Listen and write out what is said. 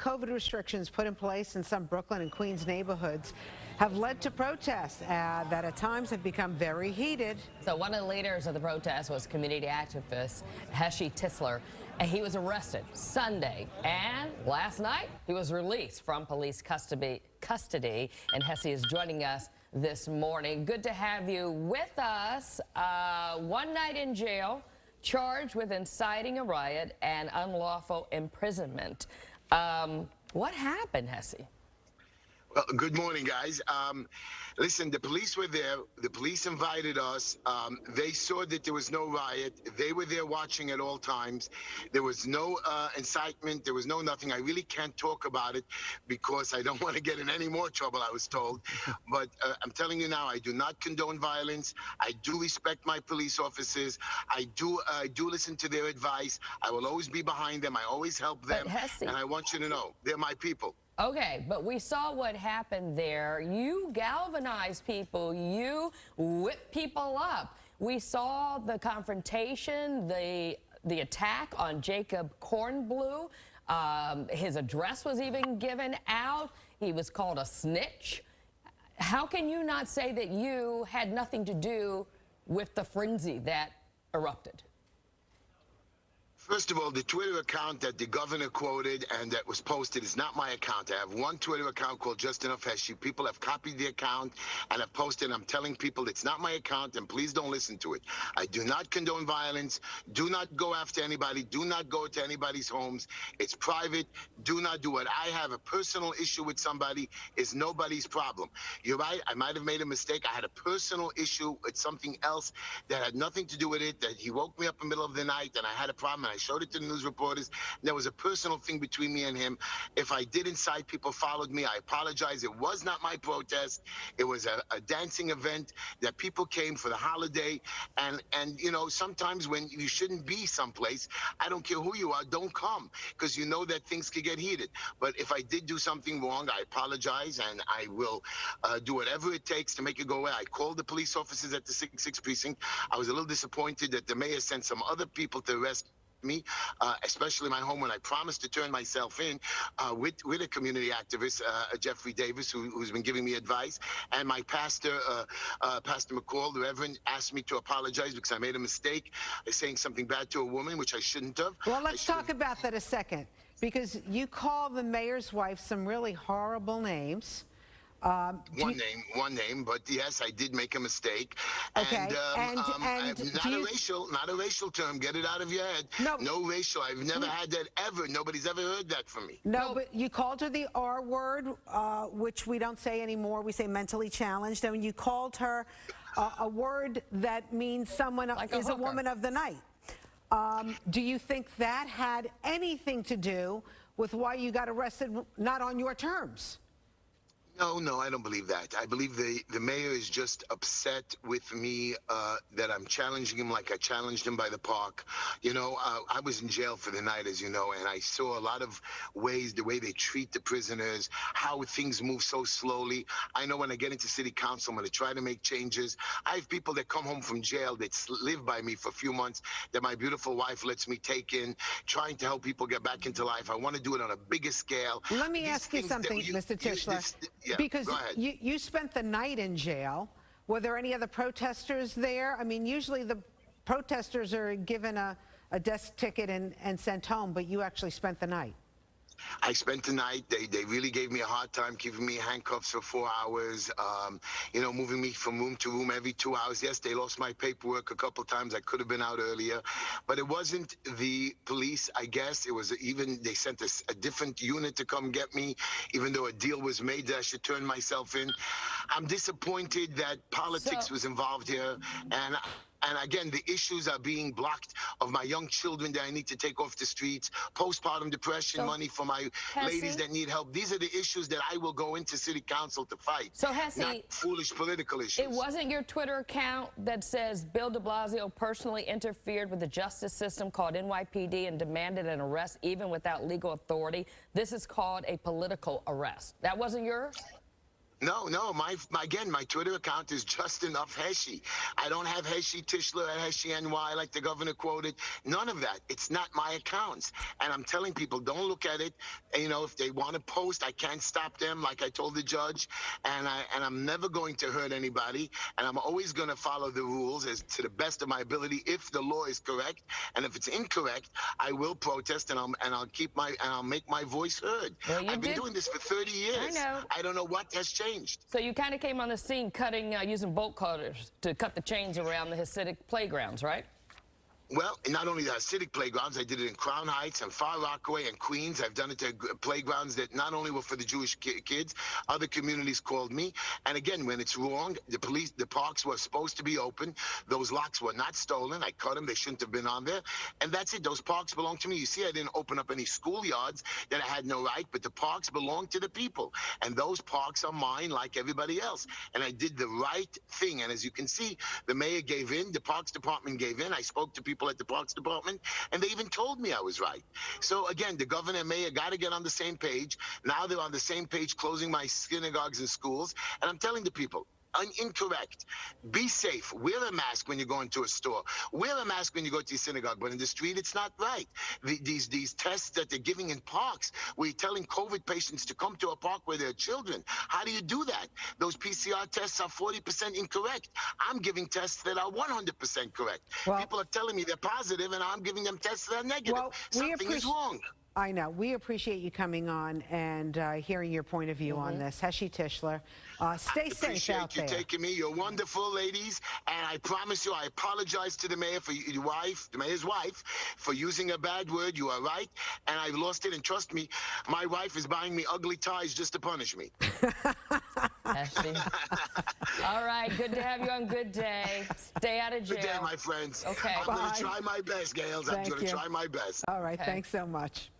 COVID restrictions put in place in some Brooklyn and Queens neighborhoods have led to protests that at times have become very heated. So one of the leaders of the protest was community activist Heshi Tisler. He was arrested Sunday, and last night he was released from police custody. And Heshi is joining us this morning. Good to have you with us. 1 night in jail, charged with inciting a riot and unlawful imprisonment. What happened, Heshi? Well, good morning, guys. Listen, the police were there. The police invited us. They saw that there was no riot. They were there watching at all times. There was no incitement. There was no nothing. I really can't talk about it because I don't want to get in any more trouble, I was told. But I'm telling you now, I do not condone violence. I do respect my police officers. I do listen to their advice. I will always be behind them. I always help them. And I want you to know, they're my people. Okay, but we saw what happened there. You galvanized people. You whipped people up. We saw the confrontation, the attack on Jacob Kornblue. His address was even given out. He was called a snitch. How can you not say that you had nothing to do with the frenzy that erupted? First of all, the Twitter account that the governor quoted and that was posted is not my account. I have one Twitter account called Just Enough Heshi. People have copied the account and have posted. I'm telling people it's not my account, and please don't listen to it. I do not condone violence. Do not go after anybody. Do not go to anybody's homes. It's private. Do not do it. I have a personal issue with somebody. It's nobody's problem. You're right. I might have made a mistake. I had a personal issue with something else that had nothing to do with it, that he woke me up in the middle of the night and I had a problem. I showed it to the news reporters. There was a personal thing between me and him. If I did incite, people followed me. I apologize. It was not my protest. It was a dancing event that people came for the holiday. And you know, sometimes when you shouldn't be someplace, I don't care who you are, don't come, because you know that things could get heated. But if I did do something wrong, I apologize, and I will do whatever it takes to make it go away. I called the police officers at the 6th precinct. I was a little disappointed that the mayor sent some other people to arrest me, especially my home, when I promised to turn myself in with a community activist, Jeffrey Davis, who's been giving me advice. And my pastor, Pastor McCall, the Reverend, asked me to apologize because I made a mistake saying something bad to a woman, which I shouldn't have. Well, let's talk about that a second, because you call the mayor's wife some really horrible names. One name, but yes, I did make a mistake. Okay, and not a racial term. Get it out of your head. No racial. I've never had that ever. Nobody's ever heard that from me. No, but you called her the R word, which we don't say anymore. We say mentally challenged. And you called her a word that means someone like is a woman of the night. Do you think that had anything to do with why you got arrested, not on your terms? No, I don't believe that. I believe the mayor is just upset with me that I'm challenging him like I challenged him by the park. You know, I was in jail for the night, as you know, and I saw a lot of ways, the way they treat the prisoners, how things move so slowly. I know when I get into city council, I'm going to try to make changes. I have people that come home from jail that live by me for a few months that my beautiful wife lets me take in, trying to help people get back into life. I want to do it on a bigger scale. Let me ask you something, Mr. Tisler. Yeah, because you spent the night in jail. Were there any other protesters there? I mean, usually the protesters are given a desk ticket and sent home, but you actually spent the night. I spent the night. They really gave me a hard time, keeping me in handcuffs for 4 hours, you know, moving me from room to room every 2 hours. Yes, they lost my paperwork a couple times. I could have been out earlier, but it wasn't the police, I guess. It was even, they sent a different unit to come get me, even though a deal was made that I should turn myself in. I'm disappointed that politics was involved here, and again, the issues are being blocked of my young children that I need to take off the streets, postpartum depression, money for my ladies that need help. These are the issues that I will go into city council to fight, not foolish political issues. It wasn't your Twitter account that says Bill de Blasio personally interfered with the justice system, called NYPD, and demanded an arrest even without legal authority. This is called a political arrest. That wasn't yours? No, again, my Twitter account is just enough Heshy. I don't have Heshy Tischler and Heshy NY like the governor quoted. None of that. It's not my accounts. And I'm telling people, don't look at it. And, you know, if they want to post, I can't stop them, like I told the judge. And I'm never going to hurt anybody. And I'm always going to follow the rules as to the best of my ability if the law is correct. And if it's incorrect, I will protest and I'll make my voice heard. Well, I've been doing this for 30 years. I know. I don't know what has changed. So you kind of came on the scene using bolt cutters to cut the chains around the Hasidic playgrounds, right? Well, not only the Hasidic playgrounds, I did it in Crown Heights and Far Rockaway and Queens. I've done it to playgrounds that not only were for the Jewish kids, other communities called me. And again, when it's wrong, the parks were supposed to be open. Those locks were not stolen. I cut them. They shouldn't have been on there. And that's it. Those parks belong to me. You see, I didn't open up any schoolyards that I had no right, but the parks belong to the people. And those parks are mine like everybody else. And I did the right thing. And as you can see, the mayor gave in. The Parks Department gave in. I spoke to people at the Parks Department, and they even told me I was right. So again, the governor and mayor got to get on the same page. Now they're on the same page closing my synagogues and schools, and I'm telling the people, incorrect. Be safe. Wear a mask when you go into a store. Wear a mask when you go to your synagogue. But in the street, it's not right. These tests that they're giving in parks, where you're telling COVID patients to come to a park where there are children. How do you do that? Those PCR tests are 40% incorrect. I'm giving tests that are 100% correct. Well, people are telling me they're positive, and I'm giving them tests that are negative. Well, Something is wrong. I know. We appreciate you coming on and hearing your point of view on this. Heshy Tischler, stay safe out there. I appreciate you taking me. You're wonderful, ladies. And I promise you, I apologize to the mayor, the mayor's wife, for using a bad word. You are right. And I've lost it. And trust me, my wife is buying me ugly ties just to punish me. Heshy. All right. Good to have you on Good Day. Stay out of jail. Good day, my friends. Okay. I'm going to try my best, Gales. I'm going to try my best. All right. Thanks so much.